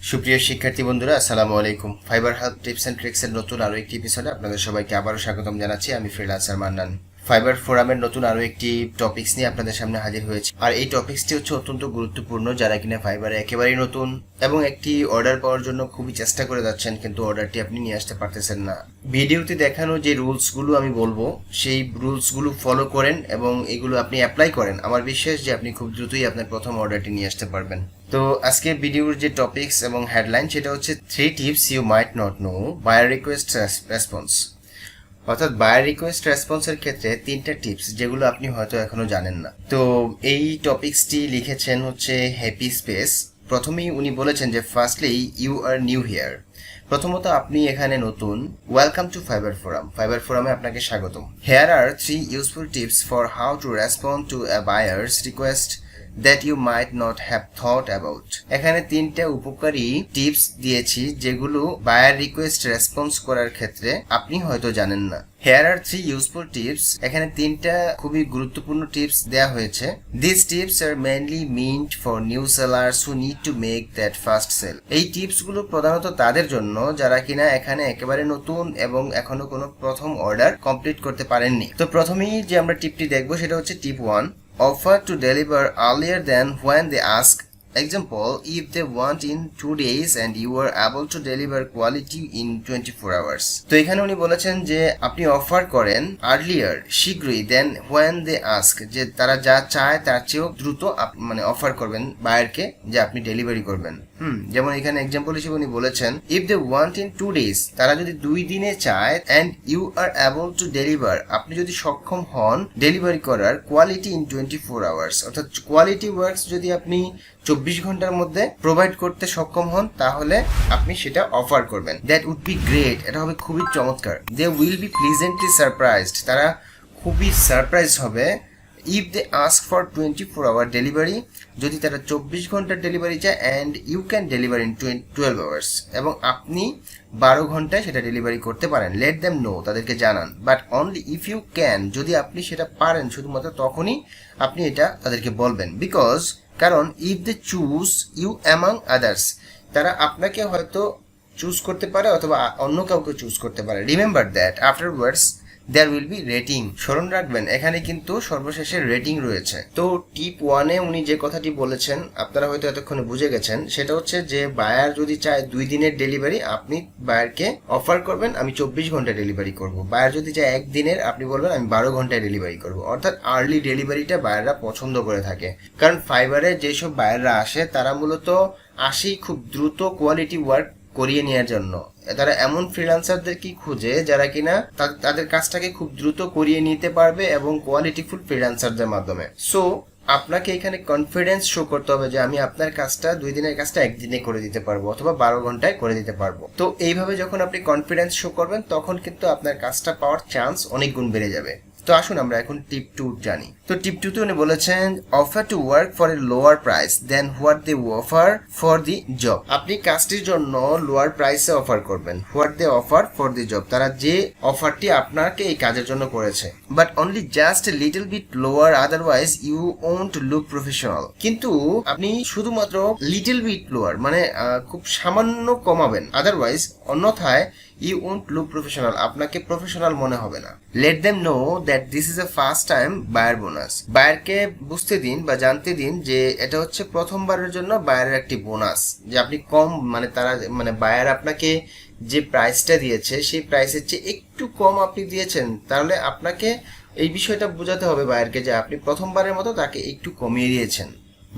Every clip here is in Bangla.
সুপ্রিয় শিক্ষার্থী বন্ধুরা, আসসালামু আলাইকুম। Fiverr help tips and tricks এর নতুন আরো একটি এপিসোডে আপনাদের সবাইকে আবারও স্বাগতম জানাচ্ছি। আমি ফ্রিল্যান্সার মান্নান। ফাইবার ফোরামের নতুন আরো একটি টপিকস নিয়ে আপনাদের সামনে হাজির হয়েছে। আর এই টপিকসটি হচ্ছে অত্যন্ত গুরুত্বপূর্ণ যারা কিনা ফাইবারে একেবারেই নতুন এবং একটি অর্ডার পাওয়ার জন্য খুবই চেষ্টা করে যাচ্ছেন, কিন্তু অর্ডারটি আপনি নিয়ে আসতে পারতেছেন না। ভিডিওতে দেখানো যে রুলসগুলো আমি বলবো সেই রুলসগুলো ফলো করেন এবং এগুলো আপনি অ্যাপ্লাই করেন, আমার বিশ্বাস যে আপনি খুব দ্রুতই আপনার প্রথম অর্ডারটি নিয়ে আসতে পারবেন। তো আজকের ভিডিওর যে টপিকস এবং হেডলাইন সেটা হচ্ছে 3 tips you might not know buyer request response. অর্থাৎ বায়ার রিকোয়েস্ট রেসপন্সের ক্ষেত্রে 3টা টিপস যেগুলো আপনি হয়তো এখনো জানেন না। তো এই টপিকসটি লিখেছেন হচ্ছে হ্যাপি স্পেস। প্রথমেই উনি বলেছেন যে firstly you are new here. প্রথমত আপনি এখানে নতুন। Welcome to Fiverr forum. Fiverr ফোরামে আপনাকে স্বাগতম। Here are 3 useful tips for how to respond to a buyer's request that you might not have thought about. এখানে 3টা উপকারী টিপস দিয়েছি যেগুলো বায়ার রিকোয়েস্ট রেসপন্স করার ক্ষেত্রে আপনি হয়তো জানেন না। Here are 3 useful tips. এখানে 3টা খুবই গুরুত্বপূর্ণ টিপস দেয়া হয়েছে। These tips are mainly meant for new sellers who need to make that first sale. এই টিপসগুলো প্রধানত তাদের জন্য যারা কিনা এখানে একেবারে নতুন এবং এখনো কোনো প্রথম অর্ডার কমপ্লিট করতে পারেননি। তো প্রথমেই যে আমরা টিপটি দেখবো সেটা হচ্ছে টিপ 1, offer to deliver earlier than when they ask. Example, if they want in 2 days and you are able to deliver quality in 24 hours. তো এখানে উনি বলেছেন যে আপনি অফার করেন earlier, শীঘ্রই, then when they ask, যে তারা যা চায় তার চেয়েও দ্রুত মানে অফার করবেন বায়ারকে যে আপনি ডেলিভারি করবেন। যেমন এখানে এক্সাম্পল হিসেবে উনি বলেছেন if they want in 2 days, তারা যদি 2 দিনে চায়, and you are able to deliver, আপনি যদি সক্ষম হন ডেলিভারি করার কোয়ালিটি ইন 24 hours, অর্থাৎ কোয়ালিটি ওয়ার্কস যদি আপনি 24 ঘন্টার মধ্যে প্রোভাইড করতে সক্ষম হন তাহলে আপনি সেটা অফার করবেন। দ্যাট উড বি গ্রেট, এটা হবে খুবই চমৎকার। They will be pleasantly surprised, তারা খুবই সারপ্রাইজ হবে। If they ask for 24 hour delivery, যদি তারা 24 ঘন্টার ডেলিভারি চায়, and you can deliver in 12 hours, এবং আপনি 12 ঘন্টায় সেটা ডেলিভারি করতে পারেন। লেট দেম নো, তাদেরকে জানান। But only if you can, যদি আপনি সেটা পারেন শুধুমাত্র তখনই আপনি এটা তাদেরকে বলবেন। বিকজ, কারণ if they choose you among others, তারা আপনাকে হয়তো চুজ করতে পারে অথবা অন্য কাউকে চুজ করতে পারে। Remember that afterwards there will be rating, স্মরণ রাখবেন এখানে কিন্তু সর্বশেষে রেটিং রয়েছে। তো টিপ 1-এ উনি যে কথাটি বলেছেন আপনারা হয়তো এতক্ষণে বুঝে গেছেন, সেটা হচ্ছে যে বায়ার যদি চায় 2 দিনের ডেলিভারি, আপনি বায়ারকে অফার করবেন আমি 24 ঘন্টা ডেলিভারি করব। বায়ার যদি চায় 1 দিনের, আপনি বলবেন আমি 12 ঘন্টায় ডেলিভারি করব। অর্থাৎ আর্লি ডেলিভারিটা বায়াররা পছন্দ করে থাকে, কারণ ফাইবারে যেসব বায়াররা আসে তারা মূলত আসেই খুব দ্রুত কোয়ালিটি ওয়ার্ক করিয়ে নেওয়ার জন্য। তারা এমন ফ্রিল্যান্সারদের কি খুঁজে যারা কিনা তাদের কাজটাকে খুব দ্রুত করিয়ে নিতে পারবে এবং কোয়ালিটিফুল ফ্রিল্যান্সারদের মাধ্যমে। সো আপনাকে এখানে কনফিডেন্স শো করতে হবে যে আমি আপনার কাজটা 2 দিনের কাজটা 1 দিনে করে দিতে পারবো অথবা 12 ঘন্টায় করে দিতে পারবো। তো এইভাবে যখন আপনি কনফিডেন্স শো করবেন তখন কিন্তু আপনার কাজটা পাওয়ার চান্স অনেক গুণ বেড়ে যাবে। তো আসুন আমরা এখন টিপ 2 জানি। তো টিপ 2-তে উনি বলেছেন offer to work for a lower price then what they offer for the job. আপনি কাজটির জন্য লোয়ার প্রাইসে অফার করবেন। What they offer for the job, তারা যে অফারটি আপনাকে এই কাজের জন্য করেছে। But only just little bit lower, otherwise you won't look professional. কিন্তু আপনি শুধুমাত্র লিটল বিট লোয়ার মানে খুব সামান্য কমাবেন, আদারওয়াইজ অন্যথায় ইউ ওন্ট লুক প্রফেশনাল, আপনাকে প্রফেশনাল মনে হবে না। Let them know that this is a first time buyer bonus. বায়ারকে বুঝতে দিন বা জানতে দিন যে এটা হচ্ছে প্রথমবারের জন্য বায়ারের একটি বোনাস, যে আপনি কম মানে তারা মানে বায়ার আপনাকে যে প্রাইসটা দিয়েছে সেই প্রাইসের চেয়ে একটু কম আপনি দিয়েছেন, তাহলে আপনাকে এই বিষয়টা বোঝাতে হবে বায়ারকে যে আপনি প্রথমবারের মতো তাকে একটু কমিয়ে দিয়েছেন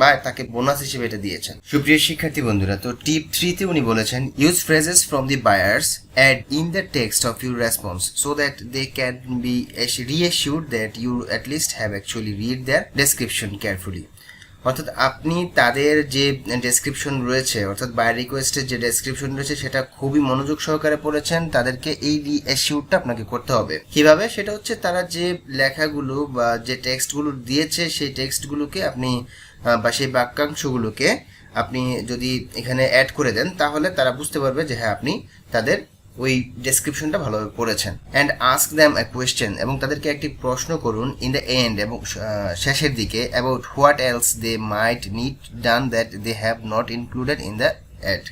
বা তাকে বোনাস হিসেবে এটা দিয়েছেন। সুপ্রিয় শিক্ষার্থী বন্ধুরা, তো টিপ 3-তে উনি বলেছেন use phrases from the buyer's ad in the text of your response so that they can be reassured that you at least have actually read their description carefully. অর্থাৎ আপনি তাদের যে ডেসক্রিপশন রয়েছে, অর্থাৎ বায়ার রিকোয়েস্টের যে ডেসক্রিপশন রয়েছে সেটা খুবই মনোযোগ সহকারে পড়েছেন, তাদেরকে এই রিঅ্যাসিউরটা আপনাকে করতে হবে। কিভাবে? সেটা হচ্ছে তারা যে লেখাগুলো বা যে টেক্সটগুলো দিয়েছে সেই টেক্সটগুলোকে আপনি বা সেই বাক্যাংশগুলোকে আপনি যদি এখানে অ্যাড করে দেন তাহলে তারা বুঝতে পারবে যে হ্যাঁ আপনি তাদের ওই ডেসক্রিপশনটা ভালোভাবে পড়েছেন। And ask them a question, এবং তাদেরকে একটি প্রশ্ন করুন ইন দ্য এন্ড, এবং শেষের দিকে, about what else they might need done that they have not included in the ad,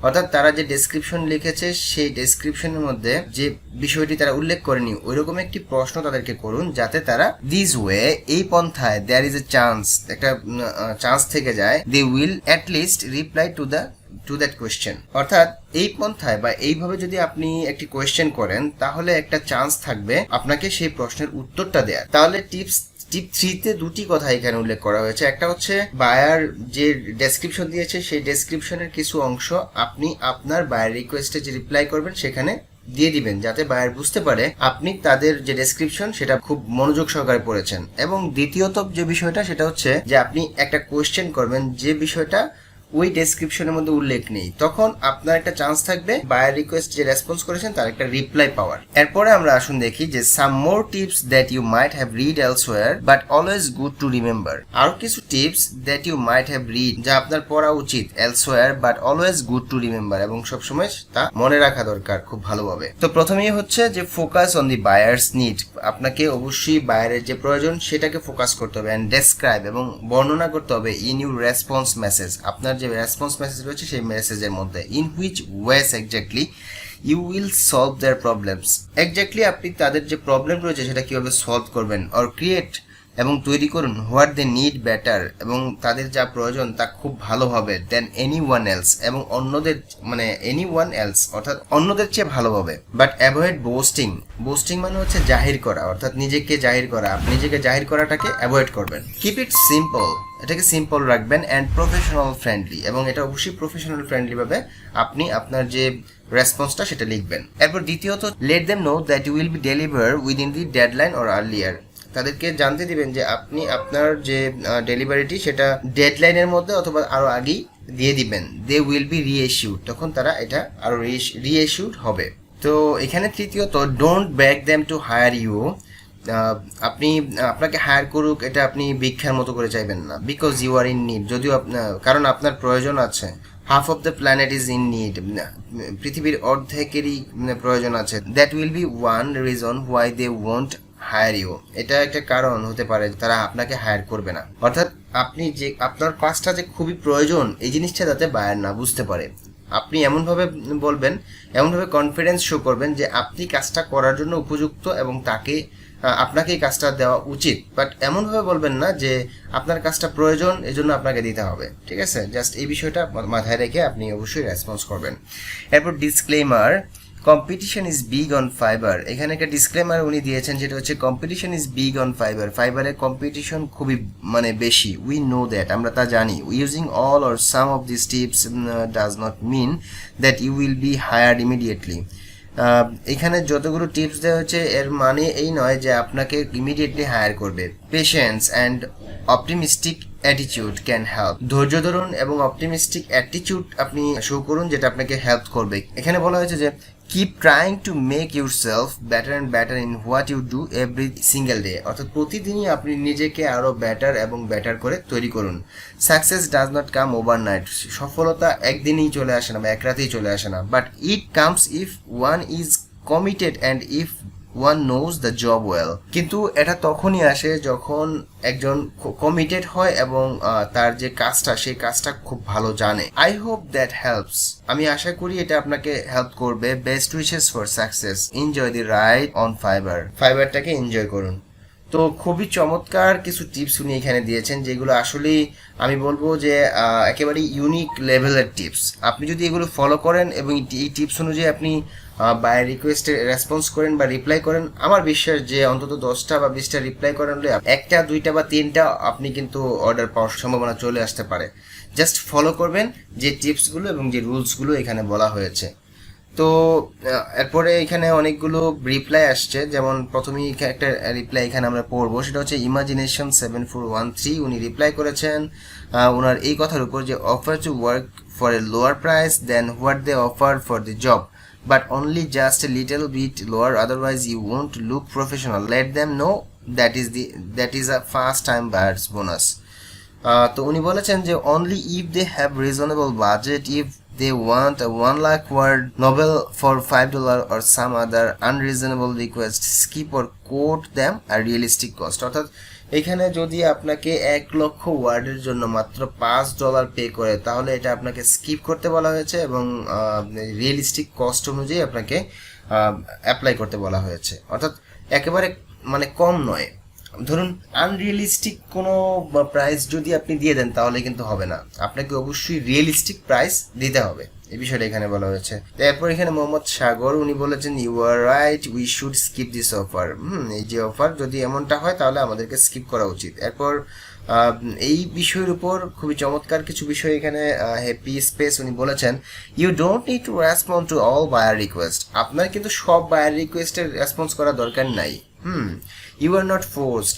অর্থাৎ তারা যে ডেসক্রিপশন লিখেছে সেই ডেসক্রিপশনের মধ্যে যে বিষয়টি তারা উল্লেখ করেনি ওইরকম একটি প্রশ্ন তাদেরকে করুন, যাতে তারা দিস ওয়ে, এই পন্থায় দেয়ার ইজ এ চান্স, একটা চান্স থেকে যায়, they will at least reply to that question. অর্থাৎ এই পন্থায় বা এইভাবে যদি আপনি একটি কোয়েশ্চেন করেন তাহলে একটা চান্স থাকবে আপনাকে সেই প্রশ্নের উত্তরটা দেওয়ার। তাহলে টিপ 3-তে দুটি কথা এখানে উল্লেখ করা হয়েছে। একটা হচ্ছে বায়ার যে ডেসক্রিপশন দিয়েছে সেই ডেসক্রিপশনের কিছু অংশ আপনি আপনার বায়ার রিকোয়েস্টে যে রিপ্লাই করবেন সেখানে দিয়ে দিবেন, যাতে বায়ার বুঝতে পারে আপনি তাদের যে ডেসক্রিপশন সেটা খুব মনোযোগ সহকারে পড়েছেন। এবং দ্বিতীয়ত যে বিষয়টা সেটা হচ্ছে যে আপনি একটা কোয়েশ্চেন করবেন যে বিষয়টা ওই ডেসক্রিপশনের মধ্যে উল্লেখ নেই, তখন আপনার একটা চান্স থাকবে বায়ার রিকোয়েস্ট যে রেসপন্স করেছেন তার একটা রিপ্লাই পাওয়ার। এরপরে আমরা আসুন দেখি যে some more tips that you might have read elsewhere but always good to remember. আরো কিছু tips that you might have read, যা আপনার পড়া উচিত, elsewhere but always good to remember, এবং সবসময় তা মনে রাখা দরকার খুব ভালোভাবে। তো প্রথমেই হচ্ছে যে focus on the buyers need, আপনাকে অবশ্যই বায়ারের যে প্রয়োজন সেটাকে ফোকাস করতে হবে, অ্যান্ড ডেসক্রাইব, এবং বর্ণনা করতে হবে ইন ইউর রেসপন্স মেসেজ, আপনার যে রেসপন্স মেসেজ রয়েছে সেই মেসেজের মধ্যে, in which ways exactly you will solve their problems, exactly আপনি তাদের যে প্রবলেম রয়েছে সেটা কিভাবে সলভ করবেন, অর ক্রিয়েট, এবং তৈরি করুন হোয়াট দে নিড বেটার, এবং তাদের যা প্রয়োজন তা খুব ভালোভাবে, দেন এনি ওয়ান এলস, এবং অন্যদের মানে এনি ওয়ান এলস অর্থাৎ অন্যদের চেয়ে ভালোভাবে। বাট অ্যাভয়েড বোস্টিং, বোস্টিং মানে হচ্ছে জাহির করা, অর্থাৎ নিজেকে জাহির করা, নিজেকে জাহির করাটাকে অ্যাভয়েড করবেন। কিপ ইট সিম্পল, এটাকে সিম্পল রাখবেন, অ্যান্ড প্রফেশনাল ফ্রেন্ডলি, এবং এটা অবশ্যই প্রফেশনাল ফ্রেন্ডলি ভাবে আপনি আপনার যে রেসপন্সটা সেটা লিখবেন। এরপর দ্বিতীয়ত, let them know that you will be deliver within the deadline or earlier, তাদেরকে জানতে দিবেন যে আপনি আপনার যে ডেলিভারিটি সেটা ডেডলাইনের মধ্যে অথবা আরো আগেই দিয়ে দিবেন। দে উইল বি রিইস্যুড, তখন তারা এটা আরো রিইস্যুড হবে। তো এখানে তৃতীয়ত, don't beg them to hire you, আপনি আপনাকে হায়ার করুক এটা আপনি ভিক্ষার মতো করে চাইবেন না, because you are in need, যদিও কারণ আপনার প্রয়োজন আছে। Half of the planet is in need, পৃথিবীর অর্ধেকেরই প্রয়োজন আছে। That will be one reason why they won't hire you, এটা একটা কারণ হতে পারে তারা আপনাকে হায়ার করবে না। অর্থাৎ আপনি যে আপনার কাজটা যে খুবই প্রয়োজন এই জিনিসটা যাতে বায়ার না বুঝতে পারে, আপনি এমনভাবে বলবেন, এমনভাবে কনফিডেন্স শো করবেন যে আপনি কাজটা করার জন্য উপযুক্ত এবং আপনাকে এই কাজটা দেওয়া উচিত, বাট এমনভাবে বলবেন না যে আপনার কাজটা প্রয়োজন এজন্য আপনাকে দিতে হবে। ঠিক আছে, জাস্ট এই বিষয়টা মাথায় রেখে আপনি অবশ্যই রেসপন্স করবেন। এরপর disclaimer, competition is big on Fiverr, এখানে একটা ডিসক্লেমার উনি দিয়েছেন যেটা হচ্ছে competition is big on Fiverr, ফাইবারে কম্পিটিশন খুবই বেশি, উই নো দ্যাট, আমরা তা জানি। Using all or some of this tips does not mean that you will be hired immediately, এখানে যতগুলো টিপস দেওয়া হচ্ছে এর মানে এই নয় যে আপনাকে ইমিডিয়েটলি হায়ার করবে। Patience and optimistic attitude can help, ধৈর্য ধরুন এবং অপটিমিস্টিক অ্যাটিটিউড আপনি শো করুন যেটা আপনাকে হেল্প করবে। এখানে বলা হয়েছে যে keep trying to make yourself better and better in what you do every single day, অর্থাৎ প্রতিদিনই আপনি নিজেকে আরো বেটার এবং বেটার করে তৈরি করুন। Success does not come overnight, সফলতা একদিনেই চলে আসে না বা এক রাতেই চলে আসে না, but it comes if one is committed and if one knows the job well, কিন্তু এটা তখনই আসে যখন একজন কমিটেড হয় এবং তার যে কাজটা সেই কাজটা খুব ভালো জানে। আই হোপ দ্যাট হেল্পস, আমি আশা করি এটা আপনাকে হেল্প করবে। Best wishes for success, enjoy the ride on Fiverr, ফাইবারটাকে এনজয় করুন। তো খুবই চমৎকার কিছু টিপস উনি এখানে দিয়েছেন যেগুলো আসলেই আমি বলবো যে একেবারে ইউনিক লেভেলের টিপস। আপনি যদি এগুলো ফলো করেন এবং এই টিপস অনুযায়ী আপনি বায়ার রিকোয়েস্টে রেসপন্স করেন বা রিপ্লাই করেন, আমার বিশ্বাস যে অন্তত 10টা বা 20টা রিপ্লাই করেন হলে 1টা 2টা বা 3টা আপনি কিন্তু অর্ডার পাওয়ার সম্ভাবনা চলে আসতে পারে। জাস্ট ফলো করবেন যে টিপসগুলো এবং যে রুলসগুলো এখানে বলা হয়েছে। তো এরপরে এখানে অনেকগুলো রিপ্লাই আসছে, যেমন প্রথমেই একটা রিপ্লাই এখানে আমরা পড়বো, সেটা হচ্ছে ইমাজিনেশন 7413, উনি রিপ্লাই করেছেন ওনার এই কথার উপর যে offer to work for a lower price then what they offer for the job, but only just a little bit lower, otherwise you won't look professional. Let them know that is a first time buyers bonus. তো উনি বলেছেন যে only if they have reasonable budget, if they want a 1 lakh word novel for $5 or some other unreasonable request, skip or quote them a realistic cost. অর্থাৎ এখানে যদি আপনাকে 1 লক্ষ ওয়ার্ডের জন্য মাত্র $5 পে করে, তাহলে এটা আপনাকে স্কিপ করতে বলা হয়েছে এবং রিয়েলিস্টিক কস্ট অনুযায়ী আপনাকে অ্যাপ্লাই করতে বলা হয়েছে, অর্থাৎ একেবারে মানে কম নয়। ধরুন আনরিয়েলিস্টিক কোনো প্রাইস যদি আপনি দিয়ে দেন তাহলে কিন্তু হবে না, আপনাকে অবশ্যই রিয়েলিস্টিক প্রাইস দিতে হবে, এই বিষয়টা এখানে বলা হয়েছে। এরপর এখানে মোহাম্মদ সাগর উনি বলেছেন you are right, we should skip this offer. এই যে অফার যদি এমনটা হয় তাহলে আমাদেরকে স্কিপ করা উচিত। এরপর এই বিষয়ের উপর খুবই চমৎকার কিছু বিষয় এখানে হ্যাপি স্পেস উনি বলেছেন you don't need to respond to all buyer request. আপনার কিন্তু সব বায়ার রিকোয়েস্টের রেসপন্স করা দরকার নাই। ইউ আর নট ফোর্সড,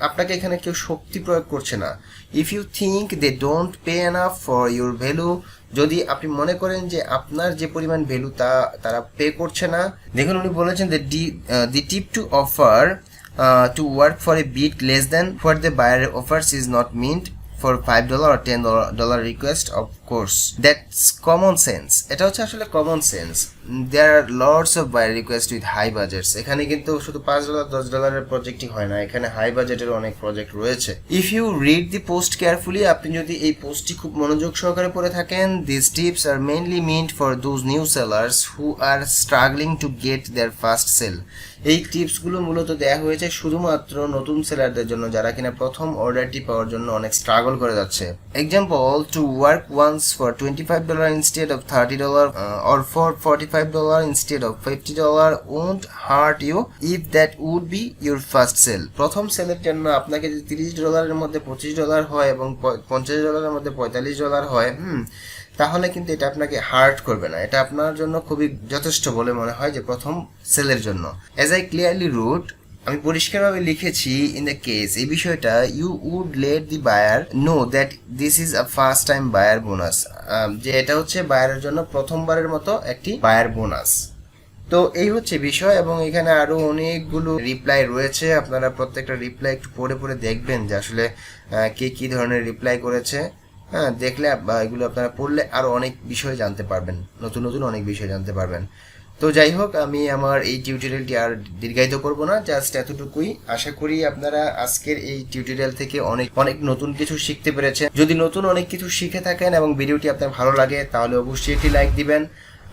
আপনাকে এখানে কেউ শক্তি প্রয়োগ করছে না। If you think they don't pay enough for your value, যদি আপনি মনে করেন যে আপনার যে পরিমাণ ভ্যালু তারা পে করছে না, দেখুন উনি বলেছেন the tip to offer to work for a bit less than what the buyer offers is not meant for $5 or $10 request, of course that's common sense। এটা হচ্ছে আসলে common sense. there are lots of buyer requests with high budgets। এখানে কিন্তু শুধু $5 $10 প্রজেক্টই হয় না, এখানে হাই বাজেটের অনেক প্রজেক্ট রয়েছে। if you read the post carefully, আপনি যদি এই পোস্টটি খুব মনোযোগ সহকারে পড়ে থাকেন, these tips are mainly meant for those new sellers who are struggling to get their first sale। এই টিপসগুলো মূলত দেয়া হয়েছে শুধুমাত্র নতুন সেলারদের জন্য যারা কিনা প্রথম অর্ডারটি পাওয়ার জন্য অনেক স্ট্রাগল করে যাচ্ছে। Example, to work once for $25 instead of $30 or for $45 instead of $50 won't hurt you if that would be your first sale। প্রথম সেলের জন্য আপনাকে যদি $30 মধ্যে $25 হয় এবং $50 মধ্যে $45 হয়, তাহলে কিন্তু এটা আপনাকে হার্ট করবে না, এটা আপনার জন্য খুবই যথেষ্ট বলে মনে হয় যে প্রথম সেলের জন্য। অ্যাজ আই ক্লিয়ারলি রোট, আমি পরিষ্কারভাবে লিখেছি ইন দ্য কেস, এই বিষয়টা you would let the buyer know that this is a first time buyer bonus, যে এটা হচ্ছে বায়ারের জন্য প্রথমবারের মতো একটি বায়ার বোনাস। তো এই হচ্ছে বিষয়, এবং এখানে আরো অনেকগুলো রিপ্লাই রয়েছে, আপনারা প্রত্যেকটা রিপ্লাই একটু পড়ে পড়ে দেখবেন যে আসলে কে কি ধরনের রিপ্লাই করেছে। দেখলে এগুলো আপনারা পড়লে আরো অনেক বিষয় জানতে পারবেন, নতুন নতুন অনেক বিষয় জানতে পারবেন। তো যাই হোক, আমি আমার এই টিউটোরিয়ালটি আর দীর্ঘায়িত করব না, জাস্ট এতটুকুই। আশা করি আপনারা আজকের এই টিউটোরিয়াল থেকে অনেক অনেক নতুন কিছু শিখতে পেরেছেন। যদি নতুন অনেক কিছু শিখে থাকেন এবং ভিডিওটি আপনার ভালো লাগে তাহলে অবশ্যই একটি লাইক দিবেন,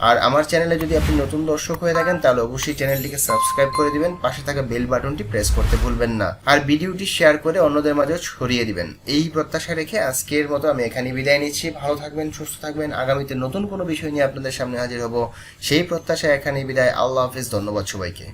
আর আমার চ্যানেলে যদি আপনি নতুন দর্শক হয়ে থাকেন তাহলে অবশ্যই চ্যানেলটিকে সাবস্ক্রাইব করে দিবেন, পাশে থাকা বেল বাটনটি প্রেস করতে ভুলবেন না, আর ভিডিওটি শেয়ার করে অন্যদের মাঝেও ছড়িয়ে দিবেন। এই প্রত্যাশা রেখে আজকের মতো আমি এখানে বিদায় নিচ্ছি। ভালো থাকবেন, সুস্থ থাকবেন, আগামীতে নতুন কোনো বিষয় নিয়ে আপনাদের সামনে হাজির হব সেই প্রত্যাশা এখানেই বিদায়। আল্লাহ হাফিজ, ধন্যবাদ সবাইকে।